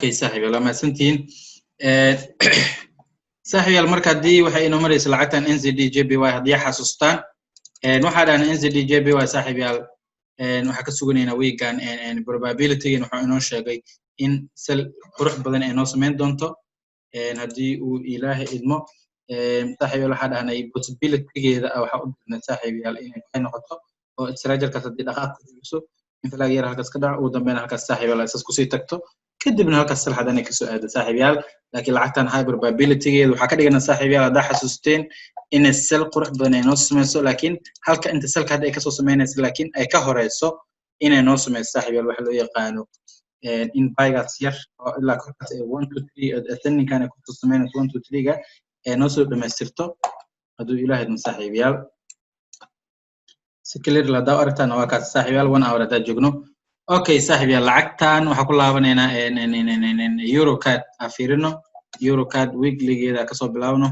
Okay saaxiib yal ma santiin saaxiib yal marka hadii waxay inoo maraysaa lacagtan NZD JPY hadii xasuustaan waxa dhan NZD JPY saaxiib yal waxa ka suganayna weegan probability waxa inoo sheegay in sel qurux badan ay noo sameyn doonto hadii uu Ilaahay idmo saaxiib yal waxa dhahnay possibility-geeda waxa u dirnaa saaxiib yal inay noqoto oo istiraajirka hadii dhaqaaq ku jirto inta laga yar halkaas ka dhac uu dambeena halkaas saaxiib yal isku sii tagto kadibna halkaas salxad anay ka soo aado saaxiib yal laakiin lacagtan high probability-geeda waxa ka dhigana saaxiib yal hada xasuusteen in sel qurux badan ay noo sameyso laakiin halka inta selka hadda ay ka soo sameynayso laakiin ay ka horeyso inay noo sameyso saaxiib yal waxa loo yaqaano in buygas yar oo ilaa korkaas 1 2 3 athanikan ay ku soo sameynayso 1 2 3 ga ee noo soo dhameystirto haduu Ilaahay idin saaxiib yal si clear la daaw aragtaan waa kaas saaxiib yal 1 hour hada joogno okay saaxiib yal lacagtan waxa ku laabanayna Eurocard afirino Eurocard weekly-geeda ka soo bilaawno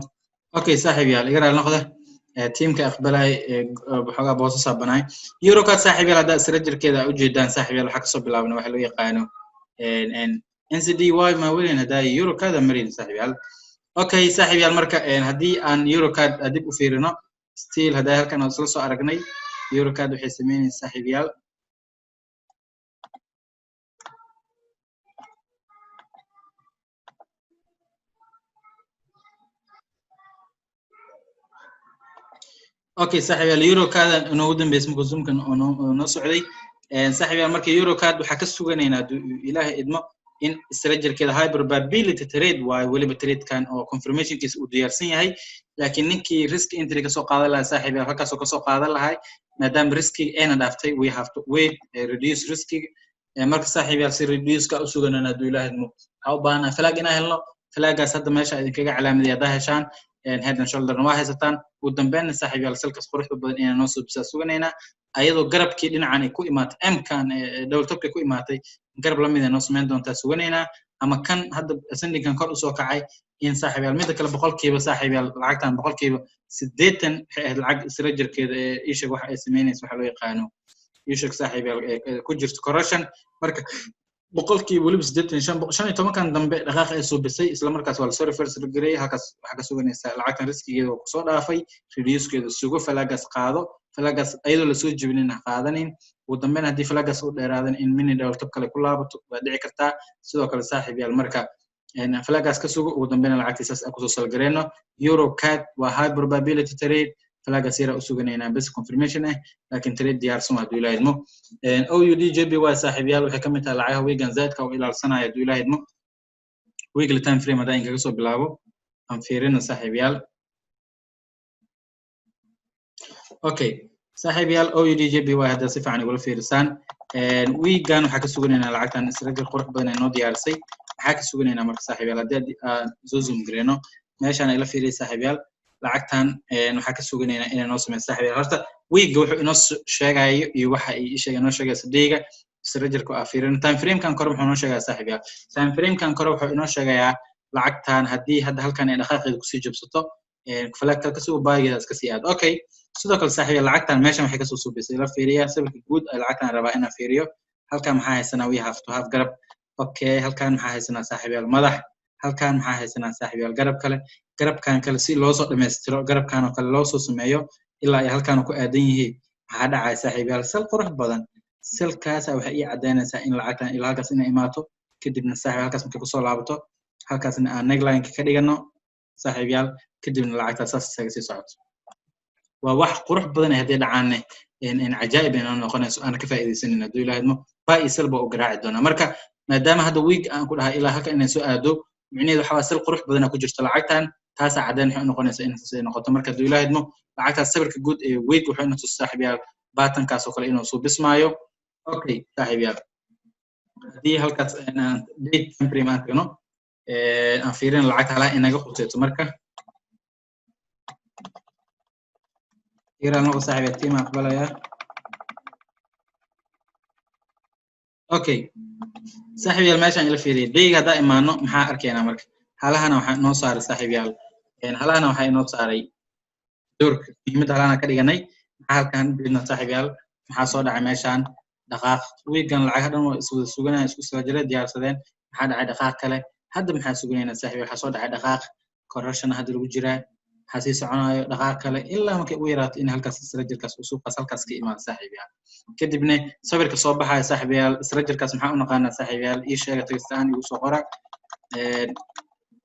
okay saaxiib yal iga raal noqda teamka aqbalay waxa boosas sabanay Eurocard saaxiib yal hada istiraajirkeeda u jeedaan saaxiib yal waxa ka soo bilaawna waxa loo yaqaano NZDY ma weyn hada Eurocard marin saaxiib yal okay saaxiib yal marka hadii aan Eurocard dib u fiirino still hada halkan aan soo aragnay Eurocard waxay sameynaysaa saaxiib yal okay saaxiib yal Eurocard inoo dambeysay markuu zoomkan noo socday saaxiib yal marka Eurocard waxa ka suganayna Ilaahay idmo in istiraajirkeeda high probability trade waa waliba trade kan oo confirmation kiis uu diyaarsan yahay laakiin ninkii risk entry ka soo qaadan lahaa saaxiib yal halkaas oo ka soo qaadan lahay maadaama riski ayna dhaaftay we have to wait reduce riski marka saaxiib yal si reduce ka u suganana Ilaahay idmo waxa u baahnaa flag inaan helno flagaas hadda meesha idinkaga calaamaday hada heshaan head and shoulder waa haysataan ugu dambeyn saaxiib yal selkas quruxda badan inaan noo soo bisa suganayna ayadoo garabkii dhinacan ay ku imaatay M-kan double top ku imaatay garab la mid ah noo sameyn doonta suganayna ama kan hadda ascending-kan kor u soo kacay in saaxiib yal mid kale boqolkiiba saaxiib yal lacagtan boqolkiiba 80 waxay lacag istiraajirkeeda isha waxa ay sameynayso waxa loo yaqaano isha saaxiib yal ku jirto correction marka boqolkiiba waliba 85 kan dambe dhaqaaq ay soo bisay isla markaas waa la soo reverse gareeyay halkaas waxa ka suganaysa lacagtan riskigeeda oo soo dhaafay reduce-keeda sugo falagas qaado falagas ayadoo la soo jibinin qaadanin ugu dambeyn hadii falagas u dheeraadan in mini double top kale ku laabato waa dhici kartaa sidoo kale saaxiib yal marka falagas ka sugo ugu dambeyn lacagtiisas ku soo salgareeno Eurocard waa high probability trade falagas yara u suganayna bas confirmation laakiin trade diyaarsan waa Ilaahay idmo OUD JPY saaxiib yal waxa kamid tahay lacagaha weegan zaadka oo ilaalsanaya Ilaahay idmo weekly time frame hada inkaga soo bilaabo aan fiirino saaxiib yal okay saaxiib yal OUD JPY hada si fiican ugu fiirsan weegan waxa ka suganayna lacagtan istiraajir qurux badan ay noo diyaarsay waxa ka suganayna marka saaxiib yal hadii soo zoom gareeno meeshan ay la fiiriyay saaxiib yal lacagtan waxa ka suganayna inay noo sameeyso saaxiib yal horta weega wuxuu inoo sheegayo iyo waxa ay sheegay inoo sheegaysa deega istiraajirku afiirin time frame kan kor wuxuu inoo sheegay saaxiib yal time frame kan kor wuxuu inoo sheegayaa lacagtan hadii hadda halkan ay dhaqaaqeedu ku sii jabsato falaka ka soo baageeda iska sii aad okay sidoo kale saaxiib yal lacagtan meeshan waxay ka soo suubisay la fiiriya sababka guud ay lacagtan rabaa inaan fiiriyo halkan maxaa haysanaa we have to have garab okay halkan maxaa haysanaa saaxiib yal madax halkan maxaa haysanaa saaxiib yal garabkan kale si loo soo dhameystiro garabkan oo kale loo soo sameeyo ilaa ay halkan ku aadan yihiin waxa dhacay saaxiib yal sel qurux badan selkaas waxa ay cadeynaysaa in lacagtan ilaa halkaas inay imaato kadibna saaxiib halkaas markay ku soo laabato halkaasna aan neckline ka dhigano saaxiib yal kadibna lacagtaas isaga sii socoto waa wax qurux badan hadii dhacaan in ajaa'ib ay noqonayso aan ka faa'iideysanina Ilaahay idmo baa isalba u garaaci doona marka maadaama hada week aan ku dhahay ilaa halka inay soo aado micnaheedu waxa sel qurux badan ku jirto lacagtan taas cadeyn waxay noqonaysaa in ay noqoto marka Ilaahay idmo lacagtaas sawirka guud ee week wuxuu inoo tusay saaxiib yal baatankaas oo kale inuu soo bismaayo okay saaxiib yal hadii halkaas date time frame aan tagno aan fiirin lacagta hala inaga quteyto marka يرى صاحب التيم أقبلها أوكي صاحب يال ماشي إلى فيري دقيقة دائما نو محا أركينا مرك هلا أنا وح نو صار صاحب يال يعني هلا أنا وح نو صاري دورك يمد هلا أنا كريجني محل كان بينا صاحب يال محا صودا عماشان دقاق ويجان العهد وسوقنا سوق سجلة ديار سدين maxaa dhacay dhaqaaq kale hadda maxaa sugaynaa saaxiib waxaa soo dhacay dhaqaaq correction hadda lagu jiraa waxaa sii soconayo dhaqaaq kale ilaa markay ugu yaraato in halkaas isrejerkaas uu suuqaas halkaas ka imaado saaxiibayaal kadibna sawirka soo baxaya saaxiibayaal isrejerkaas maxaa u naqaanaa saaxiibayaal ii sheega tagistaan igu soo qora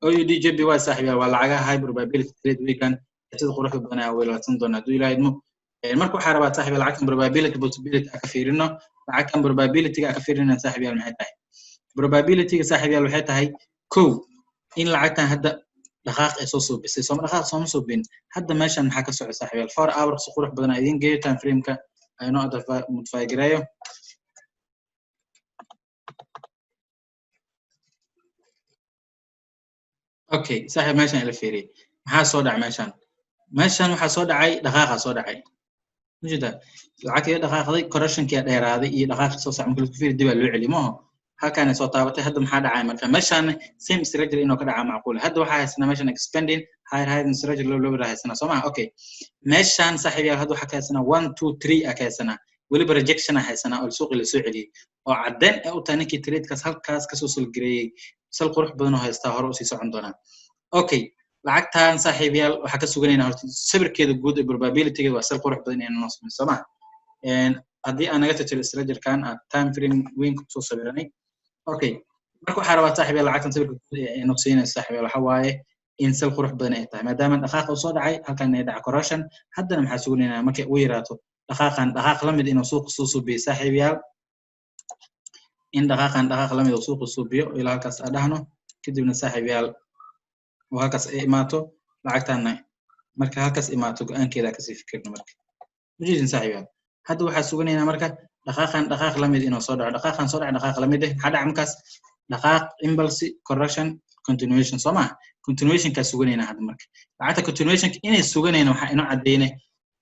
OUDJPY saaxiibayaal waa lacagaha high probability trade weekend sida quruxda badan ayaa weelaalsan doona hadduu ilaahay idmo marka waxaa rabaa saaxiibayaal lacagtan probability possibility ka fiirino lacagtan probability ka fiirino saaxiibayaal maxay tahay probability ga saaxiibayaal waxay tahay kow in lacagtan hadda dhaqaaq ay soo bisay soo dhaqaaq soo soo bin hadda meeshan maxaa ka socda saaxiibayaal 4 hours qurux badan idin geeyo time frame ka ayno adafa mutfaagireeyo okay saaxiib meeshan ila fiiri maxaa soo dhacay meeshan waxaa soo dhacay dhaqaaqa soo dhacay mujida lacagtii dhaqaaqday correctionkii dheeraaday iyo dhaqaaq soo socon kala fiir dib loo celiyo maaha halkaan ay soo taabatay hadda maxaa dhacay marka meeshan same strategy inuu ka dhaca macquul hadda waxaa haysana meeshan expanding higher strategy loo rahaysana soo ma okay meeshan saaxiibayaal hadda waxaa ka haysana 1 2 3 ka haysana waliba rejection haysana oo suuq la soo celiyay oo cadeen ay u tahay ninkii trade kaas halkaas ka soo salgareeyay sal qurux badan oo haysta hore u sii socon doona okay lacagtan saaxiibayaal waxa ka suganayna horta sawirkeeda guud ee probability waa sal qurux badan inay noo sameeyso ma haddii aan naga tirtiro strategy-kan time frame weyn ku soo sawiranay okay marka waxa rabaa saaxiibayaal lacagtan sawirka guud ee noo siinaysa saaxiibayaal waxa waaye in sal qurux badan ay tahay maadaama dhaqaaq uu soo dhacay halkan ay dhaca correction haddana maxaa suganayna markay u yaraato dhaqaaq la mid inuu suuq soo suubiyo saaxiibayaal in dhaqaaq la mid oo suuq soo suubiyo ilaa halkaas aan dhahno kadibna saaxiibayaal وهكذا إماتو لعكتنا مركا هكذا إماتو أن كذا كسي فكرنا مركا وجيزين صاحبي هذا واحد سوقني أنا مركا دقائق لميد إنه صدع دقائق لميد هذا عمكاس دقائق إمبلسي correction continuation سمع continuation كسوقني أنا هذا مركا لعكت continuation إنه سوقني إنه عدينه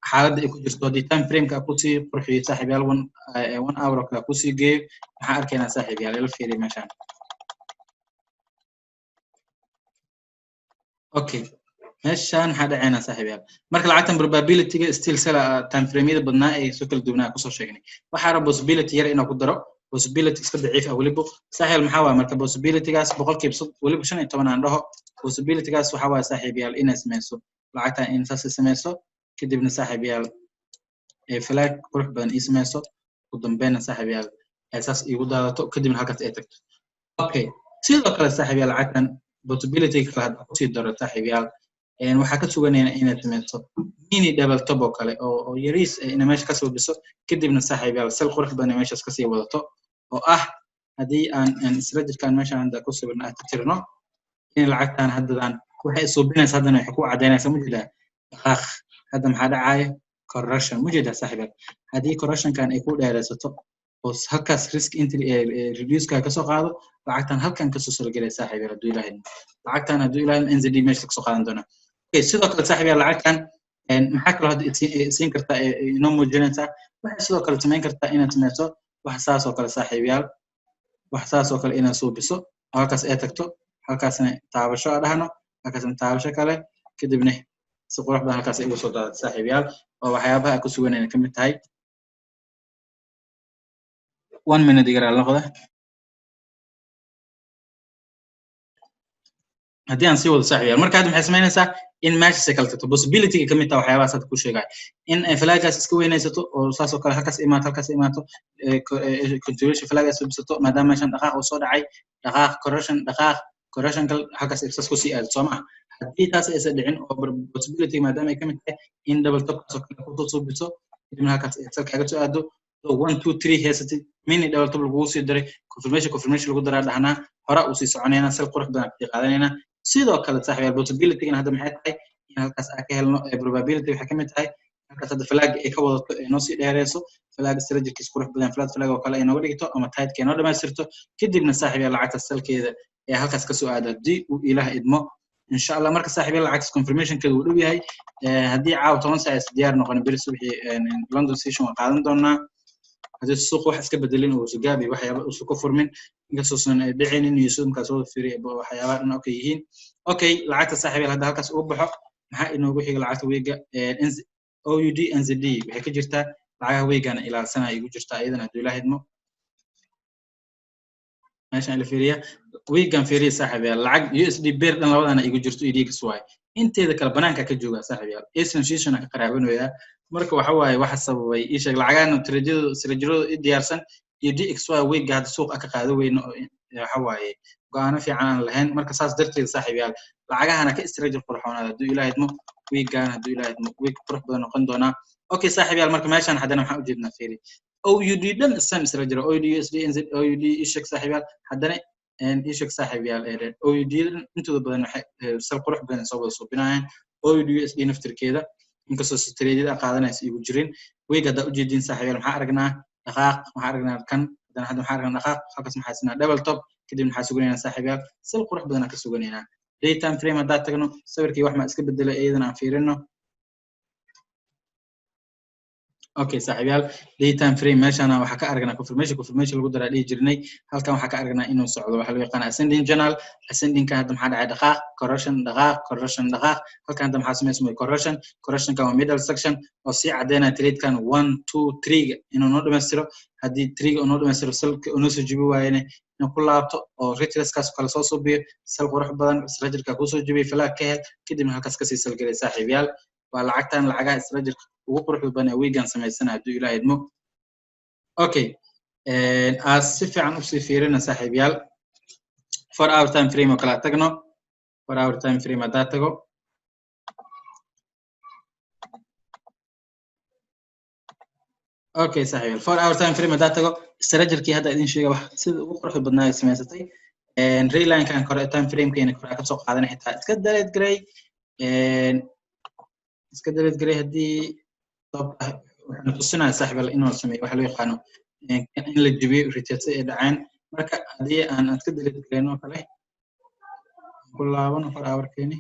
حالة يكون جسدي time frame كأكوسي بروحي صاحبي 1 hour كأكوسي جيب حاركنا صاحبي على الفيري مشان okay meeshan hada ayna saaxiibayaal marka lacagtan probability ga still sala time frame ida badnaa ay soo kala duwanaa ku soo sheegnay waxa rabo possibility yar inuu ku daro possibility iska daciif ah waliba saaxiib maxaa waa marka possibility gaas boqolkiiba waliba 15 aan dhaho possibility gaas waxa waa saaxiibayaal in ismeyso lacagtan in saas ismeyso kadibna saaxiibayaal ee flag qurux badan ismeyso ugu dambeeyna saaxiibayaal asaas igu daadato kadibna halkaas ay tagto okay sidoo kale saaxiibayaal lacagtan possibility kala hadda ku sii daro saaxiibayaal waxa ka suganayna inaad sameeyso mini double top oo kale oo yariis in meesha ka soo biso kadibna saaxiibayaal sal qurux badan meeshaas ka sii wadato oo ah hadii aan strategy-kan meesha hada ku sawirna aad tirno in lacagtan haddan waxay soo binaysaa haddan waxay ku cadeynaysaa mujida dhaqaaq hadda maxaa dhacay correction mujida saaxiibayaal hadii correction kan ay ku dheeraysato oo halkaas risk entry reduce ka soo qaado lacagtan halkan ka soo salgalay saaxiibayaal haduu ilaahay lacagtan haduu ilaahay NZD meesha ka soo qaadan doona okay sidoo kale saaxiibayaal lacagtan maxaa kale hadda siin kartaa inoo muujinaysaa waxay sidoo kale samayn kartaa inaad sameyso wax saas oo kale saaxiibayaal wax saas oo kale inaad soo biso halkaas ay tagto halkaasna taabasho dhahno halkaasna taabasho kale kadibna si qurux badan halkaas ay ugu soo daadad saaxiibayaal oo waxyaabaha ku suganayna kamid tahay 1 minute igara noqda hadii aan sii wado saaxiibayaal marka hadda maxay sameynaysaa in meesha ay kala tagto possibility ka mid tahay waxyaabaha sad ku sheegay in flagaas iska weynaysato oo saas oo kale halkaas imaato continuation flagaas soo bisato maadaama meeshan dhaqaaq uu soo dhacay dhaqaaq correction kal halkaas ifsas ku sii aad Soomaa hadii taas aysan dhicin oo possibility maadaama ay ka mid tahay in double top soo kale ku soo biso kadibna halkaas ay kaga soo aado 1 2 3 heesati mini double top lagu sii diray confirmation lagu daraa dhahnaa hore uu sii soconayna sal qurux badan ka qaadanayna sidoo kale saaxiibayaal possibility in hadda maxay tahay in halkaas aan ka helno probability waxa kamid tahay halkaas hadda flag ay ka wadato ee noo sii dheereyso flag strategy qurux badan flag oo kale ay nooga dhigto ama tight keenoo dhamaystirto kadibna saaxiibayaal lacagta salkeeda ee halkaas ka soo aado hadii uu ilaahay idmo insha Allah marka saaxiibayaal lacagta confirmation keedu uu dhow yahay hadii caaw 10 saac diyaar noqon bari subaxii London session waan qaadan doonaa هذا السوق واحد سكب بدلين وسجابي وحياة وسوق فرمين قصصاً دعين يسون كسود في وحياة أوكيين أوكي لعت السحب هذا هالكاس أوبحه مع إنه بيحق لعت ويجا OUD NZD بحكي جرتا لعها ويجا إلى سنة يجو جرتا أيضا هدول هدمه ماشي على فيريا ويجان فيريا صاحب يا العق USD بير دان لبدana igu jirto idii kaswaay inteeda kala banaanka ka jooga saaxiib yaal aysan shiishana ka qaraabanayaa marka waxa waaye waxa sababay ii sheeg lacagahan trajado diyaarsan iyo DXY weega hadda suuqa ka qaado weyno waxa waaye go'aano fiican aan lahayn marka saas darteed saaxiib yaal lacagahana ka istiraajil qurxoonada haduu ilaahay idmo weegaan haduu ilaahay idmo weeg qurux badan noqon doona okay saaxiib yaal marka meeshan hadana waxaan u jeednaa fiiri OUD dhan isam istiraajil OUD USD NZ OUD ishak saaxiib yaal hadana ishak saaxiib yaal OUD intooda badan waxay sal qurux badan soo wada suubinayaan OUD USD naftirkeeda inkastoo streedida qaadanaysa igu jirin weega hada u jeedin saaxiib yaal maxaa aragnaa dhaqaaq maxaa aragnaa kan hadana maxaa aragnaa dhaqaaq halkaas maxaa isna double top kadib maxaa sugaynaa saaxiib yaal sal qurux badan ka sugaynaa daytime frame hada tagno sawirkii wax ma iska bedelay iyadana aan fiirino okay saaxiibayaal daytime frame meeshana waxa ka aragnaa confirmation lagu daraa dhigi jirnay halkan waxa ka aragnaa inuu socdo waxa loo yaqaan ascending channel ascending ka hadda maxaa dhacay dhaqaaq correction dhaqaaq halkan hadda maxaa sameysmay correction ka waa middle section oo si cadeynaa trade kan 1 2 3 inuu noo dhameystiro hadii 3 uu noo dhameystiro salka uu soo jibi waayeen inuu ku laabto oo retrace kaas kala soo suubiyo sal qurux badan strategy-ka ku soo jibi falaag ka hel kadibna halkaas ka sii salgalay saaxiibayaal waa lacagtan lacagaha strategy ugu quruxda badan weegan sameysana haduu ilaahay idmo okay as si fiican u sii fiirina saaxiibayaal 4 hour time frame oo kala tagno 4 hour time frame hada tago okay saaxiibayaal 4 hour time frame hada tago strategy-kii hadda idin sheegay wax sida ugu quruxda badnaa ay sameysatay real-line kan kore time frame keena kore ka soo qaadanay xitaa iska delete garay hadii waxaan tusinaa saaxiibayaal inuu sameeyo waxa loo yaqaano in la jibiyo retrace ee dhacaan marka hadii aan iska delete garayno kale ku laabano 4 hour keeni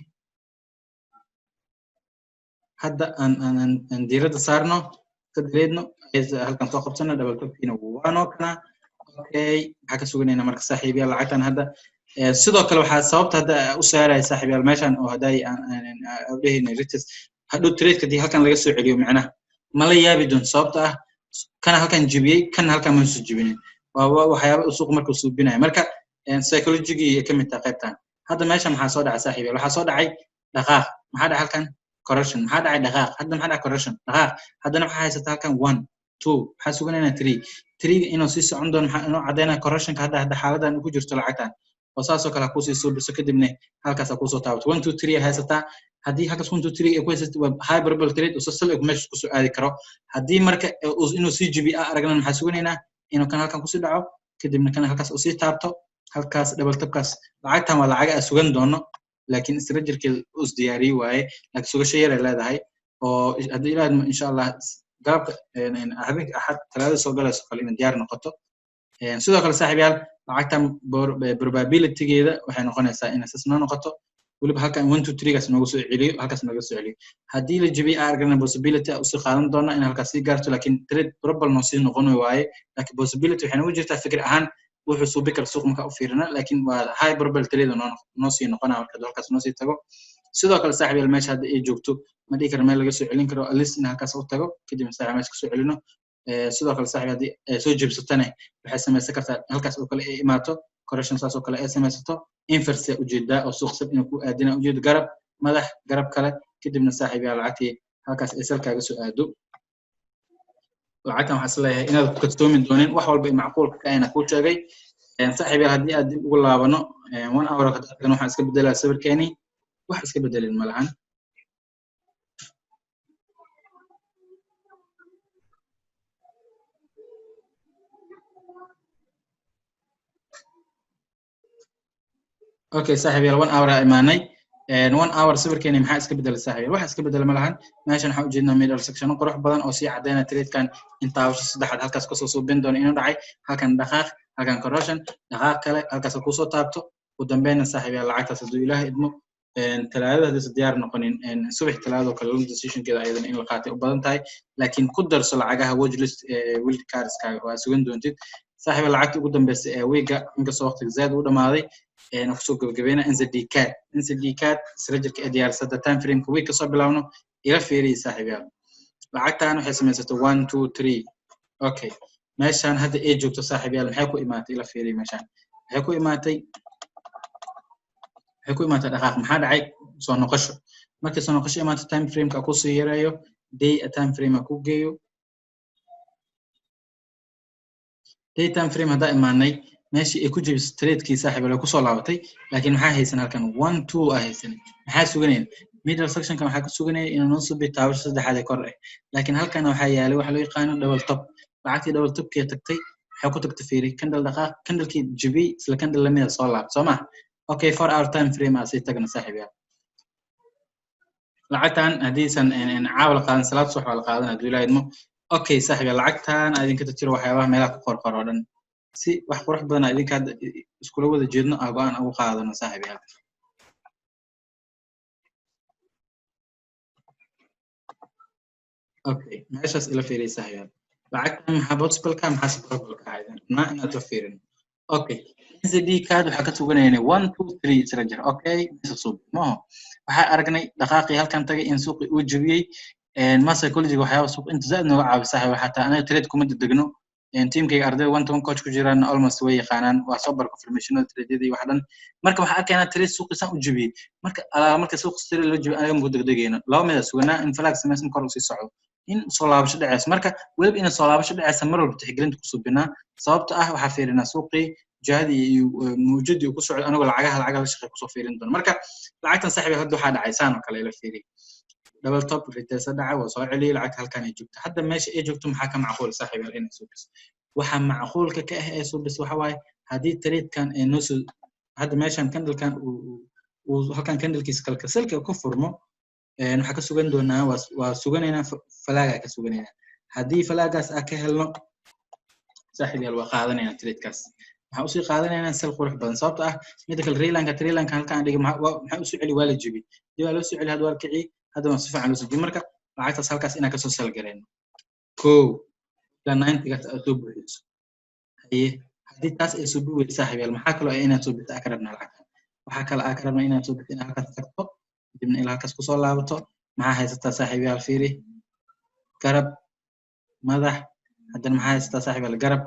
hadda aan diirada saarno ka dileedno halkan soo qabsano double top kiina waano kana okay waxa ka suganayna marka saaxiibayaal lacagtan hadda sidoo kale waxa sababta hadda u saaray saaxiibayaal meeshan oo haday aan dhahaynay retrace haduu trade kadib halkan laga soo celiyo macnaha mala yaabi doon sababta ah kana halkan jibiyay kana halkan ma soo jibinin waa waxyaabo suuq markuu suubinayo marka psychology ka mid tahay qaybtan hadda meesha maxaa soo dhacay saaxiibayaal waxa soo dhacay dhaqaaq maxaa dhacay halkan correction maxaa dhacay dhaqaaq hadda maxaa dhacay correction dhaqaaq haddana waxa haysataa halkan 1 2 waxa suganayna 3 inuu sii socon doono maxaa inuu cadeynaa correction ka hadda xaaladan ku jirto lacagtan oo saasoo kale ku sii suubiso kadibna halkaas ku soo taabato 1 2 3 haysataa hadii halkaas 1 2 3 ay ku haysato waa hyperbole trade oo sal eg meesha ku soo aadi karo hadii marka inuu sii jibi aragna maxaa sugaynaa inuu kan halkan ku sii dhaco kadibna kan halkaas uu sii taabto halkaas double tapkaas lacagtan waa lacag aan sugan doono laakiin strategy-keedu uu diyaariyay waaye laakiin sugasho yar ay leedahay oo hadii ilaahay insha Allah gaabka habeenka ahad talaada soo galayso kale in diyaar noqoto sidoo kale saaxiibayaal lacagtan probability-geeda waxay noqonaysaa in asas noqoto waliba halkan 1 2 3 gaas noogu soo celiyo halkaas noogu soo celiyo hadii la jibiyo aragna possibility u sii qaadan doona in halkaas sii gaarto laakiin trade probable no sii noqon waaye laakiin possibility waxay noogu jirtaa fikir ahaan wuxuu soo bikar suuq marka u fiirina laakiin waa high probable trade no sii noqona marka halkaas no sii tago sidoo kale saaxiibayaal meesha hadda ay joogto ma dhigi karo meel laga soo celin karo at least in halkaas u tago kadib saaxiibayaal meesha ka soo celino sidoo kale saaxiibayaal hadii soo jibsatana waxay sameeysan kartaa halkaas oo kale ay imaato correction saas oo kale ay sameeysato inverse ujeedaa oo suuq sab inuu ku aadina ujeedo garab madax garab kale kadibna saaxiibayaal lacagtii halkaas ay salkaaga soo aado lacagtan waxa leeyahay inaad ku katoomin doonin wax walba macquul ka ayna ku sheegay saaxiibayaal hadii aad dib ugu laabano 1 hour ka tan waxa iska bedelaa sawirkeeni wax iska bedelin malahan okay saaxiibayaal 1 hour imaanay 1 hour sawirkeeni maxaa iska bedelay saaxiibayaal wax iska bedel malahan meeshan waxa u jeednaa middle section qurux badan oo si cadeynaa trade kan inta hawsha saddexaad halkaas ka soo suubin doono inuu dhacay halkan dhaqaaq halkan correction dhaqaaq kale halkaas ku soo taabto ugu dambeeyna saaxiibayaal lacagtaas haduu ilaahay idmo talaadada hadii diyaar noqonin subax talaado kale long decision-keeda ayadan in la qaatay u badan tahay laakiin ku darso lacagaha watch list wild cards ka waa sugan doontid saaxiibayaal lacagta ugu dambeysay ee weega inkastoo waqtiga zaad u dhamaaday kusoo gabagabeena NZD card strategy ee diyaarsada time frame ka week ka soo bilaawno ila fiiriyo saaxiibayaal lacagtan waxay sameysatay 1 2 3 okay meeshan hadda ay joogto saaxiibayaal maxay ku imaatay ila fiiriyo meeshan waxay ku imaatay dhaqaaq maxaa dhacay soo noqosho markii soo noqosho imaato time frame ka ku soo yareeyo day time frame ku geeyo day time frame hada imaanay meeshii ay ku jibis trade-kii saaxiib ay ku soo laabatay laakiin maxaa haysan halkan 1 2 ah haysan maxaa suganeen middle section kan waxaa ku suganay inuu noo soo bitaabo saddexaad ee kor ah laakiin halkan waxaa yaalay waxa loo yaqaan double top lacagtii double top kee tagtay waxay ku tagtay fiiri candle dhaqaaq candle-kii jibi isla candle lamida soo laabtay soo ma okay 4 hour time frame ah si tagna saaxiib yaa lacagtan hadiisan caawil qaadan salaad subax wala qaadan haduu ilaahaymo okay saaxiib lacagtan idinka tirtiro waxyaabaha meelaha ku qorqor oo dhan si wax qurux badan idinka iskula wada jeedno go'aan ugu qaadano saaxiib yaa okay meeshaas ila fiiriyay saaxiib lacagtan maxaa possible-ka maxaa possible-ka aydan na inaad la fiirin okay NZD card waxa ka suganayna 1 2 3 isla jir okay soo ma waxa aragnay dhaqaaqii halkan tagay in suuqi uu jabiyay ma psychology waxyaabo suuq inta zaad nooga caawisaa waxa taa anaga trade kuma degno teamkayga ardayda 1 coach ku jiraan almost way yaqaanaan waa soo bar confirmational trade iyo wax dhan marka waxa arkayna trade suuqi san u jabiyay marka suuq sare la jabiyay anaga ma degdegayna laba mid suganaa in flag sameysan kor u sii socdo in soo laabasho dhacaysa marka waliba in soo laabasho dhacaysa mar walba tixgelinta ku subinaa sababta ah waxa fiirinaa suuqii jihadi iyo muujadi ku socdo anagu lacagaha la shaqay ku soo fiirin doon marka lacagtan saaxiib hadda waxa dhacaysan oo kale ila fiiri double top retest dhaca waa soo celiyay lacag halkan ay joogto hadda meesha ay joogto maxaa ka macquul saaxiib inay soo bis waxa macquulka ka ah ee soo bis waxa waay hadii trade kan ee noo soo hadda meeshan candle kan uu halkan candle-kiisa kalkasalka ku furmo waxa ka sugan doonaa waa suganayna falaaga ka suganayna hadii falaagaas ka helno saaxiib waa qaadanayna trade-kaas waxa uu sii qaadanayna sal qurux badan sababta ah medical trailanka halkaan dhigay waxa uu soo celi waa la jibi dibaa loo soo celi hadda waa kici hadda waa si fiican loo soo jibi marka lacagtaas halkaas inaan ka soo sal gareeno koo ila 90 ga soo buuxiso haye hadii taas ay soo buuxiso saaxiib maxaa kale oo inaad soo bixi ka rabnaa lacagta waxa kale ka rabnaa inaad soo bixin halkaas tagto dibna ilaa halkaas ku soo laabato maxaa haysataa saaxiib yaal fiiri garab madax haddana maxaa haysataa saaxiib yaal garab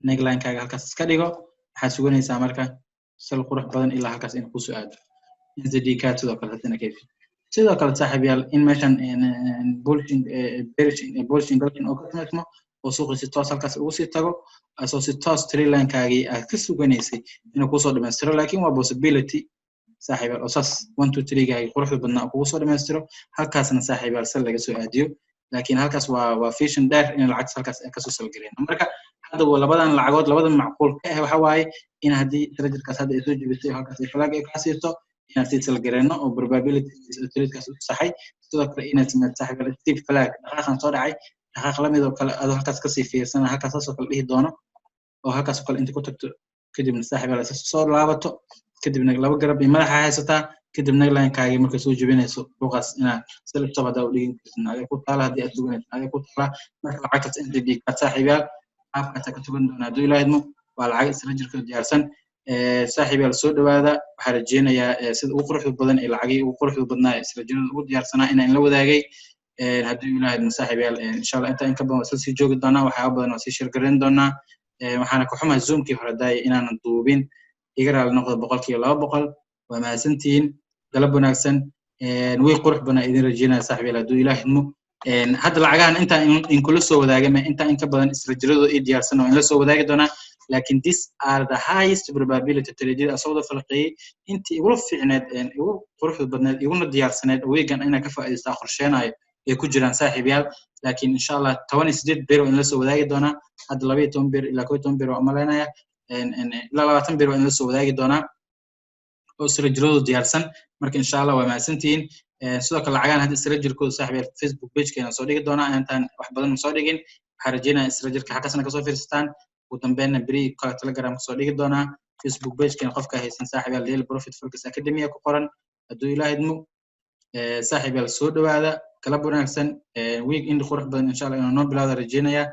neckline-kaaga halkaas iska dhigo waxaa suganaysaa marka sal qurux badan ilaa halkaas in ku soo aado NZD ka sidoo kale hadana kayfi sidoo kale saaxiib yaal in meeshan bulshing galkin oo ka timaadmo oo suuqa si toos halkaas ugu sii tago asoo si toos trailankaagii aad ka suganaysay inuu ku soo dhameystiro laakiin waa possibility saaxiib yaal oo saas 1 2 3 gaagi quruxda badnaa kugu soo dhameystiro halkaasna saaxiib yaal sal laga soo aadiyo laakiin halkaas waa vision dheer in lacag halkaas ka soo sal gareeno marka hadda labadan lacagood labadan macquul ka ah waxa waaye in hadii trade-kaas hadda ay soo jibisay halkaas ay flag ay ka siito inaad sii sal gareeno oo probability trade-kaas u saxay sidoo kale inaad sameeyay saaxiib yaal tip flag dhaqaaqan soo dhacay dhaqaaq la mid oo kale aad halkaas ka sii fiirsana halkaas soo kale dhihi doono oo halkaas kale inta ku tagto kadibna saaxiib yaal soo laabato kadibna laba garab iyo madaxa haysataa kadibna line-kaagii marka soo jibinayso luqas inaad self top hada u dhigin kartin adiga ku taala hadii aad suganayso adiga ku taala marka lacagtaas NZD ka saaxiib yaal qaabkaas ka sugan doona haduu ilaahaymo waa lacag isla jirka diyaarsan saaxiib yaal soo dhawaada waxa rajeenayaa sida ugu quruxda badan ee lacagii ugu quruxda badnaa isla jirada ugu diyaarsanaa inaan la wadaagay haduu ilaahaymo saaxiib yaal insha Allah inta in ka badan waa sii joogi doonaa waxa badan oo sii share gareyn doonaa waxaana ku xumaa zoomkii hore daay inaan duubin iga raali noqdo 200% waa mahadsantihiin galab wanaagsan way qurux badan idin rajeynaa saaxiib yaal haduu ilaahaymo hadda lacagahan inta in kula soo wadaagay inta in ka badan isla jirada ay diyaarsan oo in la soo wadaagi doonaa laakiin these are the highest probability trade asawda falqay intii ugu fiicneed ugu quruxda badneed iguna diyaarsaneed weegan inaan ka faa'iideysto qorsheenayo ay ku jiraan saaxiib yaal laakiin insha Allah 18 beer in la soo wadaagi doonaa hadda 12 beer ilaa 11 beer oo amaleynaya ilaa 20 beer in la soo wadaagi doonaa oo isla jirada diyaarsan marka insha Allah waa mahadsantihiin sidoo kale lacagahan hadda isla jirkooda saaxiib yaal Facebook page-keena soo dhigi doonaa intaan wax badan soo dhigin waxa rajeenaa isla jirka xaqasna ka soo fiirsataan ugu dambeynna bari ka Telegram ka soo dhigi doonaa Facebook page-keena qofka haysan saaxiib yaal Daily Profit Focus Academy ku qoran haduu ilaahaymo saaxiib yaal soo dhawaada kala wanaagsan week in qurux badan insha Allah inuu noo bilaado rajeenayaa